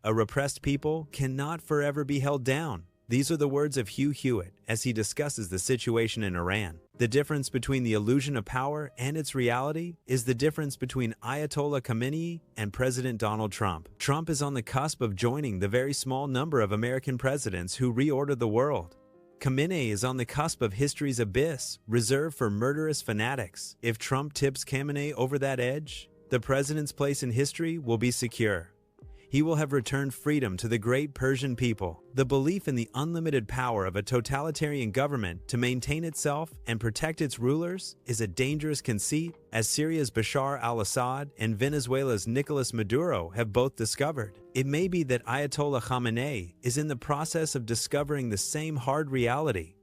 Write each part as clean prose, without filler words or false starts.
a repressed people cannot forever be held down. These are the words of Hugh Hewitt as he discusses the situation in Iran. The difference between the illusion of power and its reality is the difference between Ayatollah Khamenei and President Donald Trump. Trump is on the cusp of joining the very small number of American presidents who reordered the world. Khamenei is on the cusp of history's abyss, reserved for murderous fanatics. If Trump tips Khamenei over that edge, the president's place in history will be secure. He will have returned freedom to the great Persian people. The belief in the unlimited power of a totalitarian government to maintain itself and protect its rulers is a dangerous conceit, as Syria's Bashar al-Assad and Venezuela's Nicolas Maduro have both discovered. It may be that Ayatollah Khamenei is in the process of discovering the same hard reality.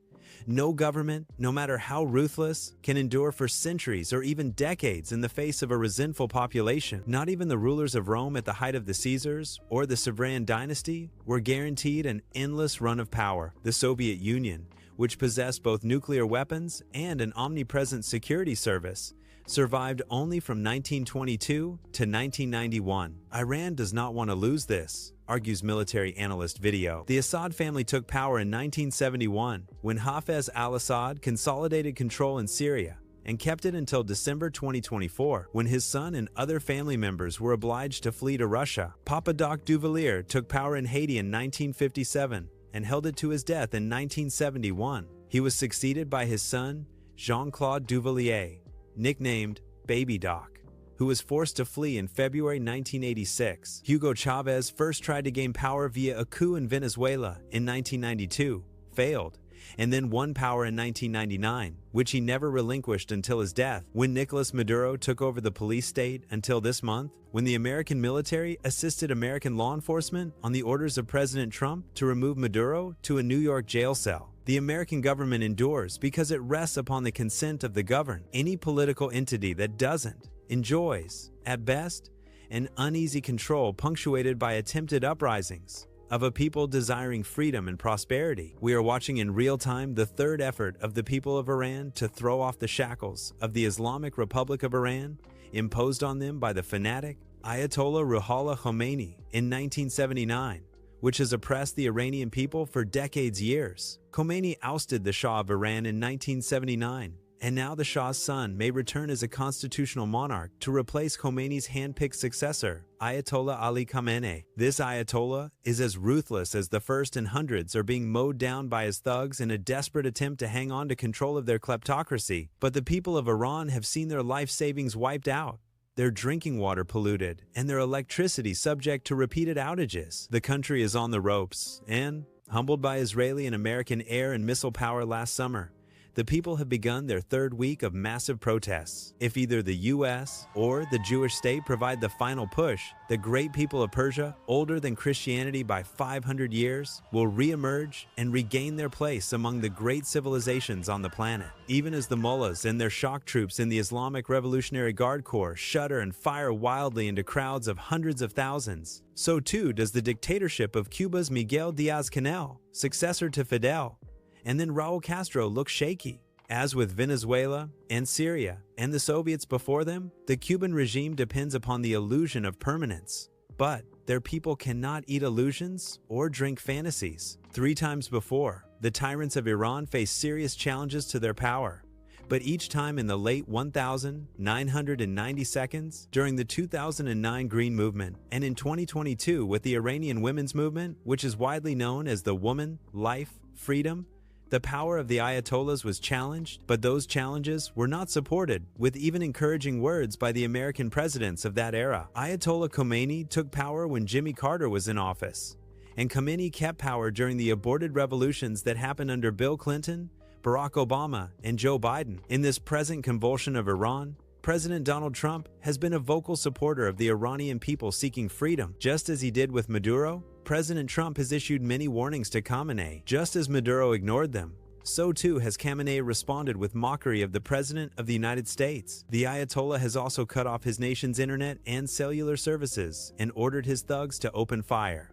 No government, no matter how ruthless, can endure for centuries or even decades in the face of a resentful population. Not even the rulers of Rome at the height of the Caesars or the Severan dynasty were guaranteed an endless run of power. The Soviet Union, which possessed both nuclear weapons and an omnipresent security service, survived only from 1922 to 1991. Iran does not want to lose this, argues military analyst Video. The Assad family took power in 1971 when Hafez al-Assad consolidated control in Syria and kept it until December 2024 when his son and other family members were obliged to flee to Russia. Papa Doc Duvalier took power in Haiti in 1957 and held it to his death in 1971. He was succeeded by his son, Jean-Claude Duvalier, nicknamed Baby Doc, who was forced to flee in February 1986. Hugo Chavez first tried to gain power via a coup in Venezuela in 1992, failed, and then won power in 1999, which he never relinquished until his death. When Nicolas Maduro took over the police state until this month, when the American military assisted American law enforcement on the orders of President Trump to remove Maduro to a New York jail cell. The American government endures because it rests upon the consent of the governed. Any political entity that doesn't enjoys, at best, an uneasy control punctuated by attempted uprisings of a people desiring freedom and prosperity. We are watching in real time the third effort of the people of Iran to throw off the shackles of the Islamic Republic of Iran imposed on them by the fanatic Ayatollah Ruhollah Khomeini in 1979, which has oppressed the Iranian people for years. Khomeini ousted the Shah of Iran in 1979, and now the Shah's son may return as a constitutional monarch to replace Khomeini's hand-picked successor, Ayatollah Ali Khamenei. This Ayatollah is as ruthless as the first, and hundreds are being mowed down by his thugs in a desperate attempt to hang on to control of their kleptocracy. But the people of Iran have seen their life savings wiped out, their drinking water polluted, and their electricity subject to repeated outages. The country is on the ropes, and, humbled by Israeli and American air and missile power last summer, the people have begun their third week of massive protests. If either the US or the Jewish state provide the final push, the great people of Persia, older than Christianity by 500 years, will re-emerge and regain their place among the great civilizations on the planet. Even as the mullahs and their shock troops in the Islamic Revolutionary Guard Corps shudder and fire wildly into crowds of hundreds of thousands, so too does the dictatorship of Cuba's Miguel Díaz-Canel, successor to Fidel, and then Raul Castro look shaky. As with Venezuela and Syria and the Soviets before them, the Cuban regime depends upon the illusion of permanence. But their people cannot eat illusions or drink fantasies. 3 times before, the tyrants of Iran faced serious challenges to their power. But each time in the late 1990s, during the 2009 Green Movement, and in 2022 with the Iranian Women's Movement, which is widely known as the Woman, Life, Freedom, the power of the Ayatollahs was challenged, but those challenges were not supported, with even encouraging words by the American presidents of that era. Ayatollah Khomeini took power when Jimmy Carter was in office, and Khomeini kept power during the aborted revolutions that happened under Bill Clinton, Barack Obama, and Joe Biden. In this present convulsion of Iran, President Donald Trump has been a vocal supporter of the Iranian people seeking freedom. Just as he did with Maduro, President Trump has issued many warnings to Khamenei. Just as Maduro ignored them, so too has Khamenei responded with mockery of the President of the United States. The Ayatollah has also cut off his nation's internet and cellular services and ordered his thugs to open fire.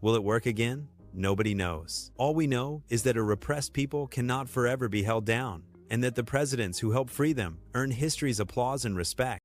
Will it work again? Nobody knows. All we know is that a repressed people cannot forever be held down, and that the presidents who help free them earn history's applause and respect.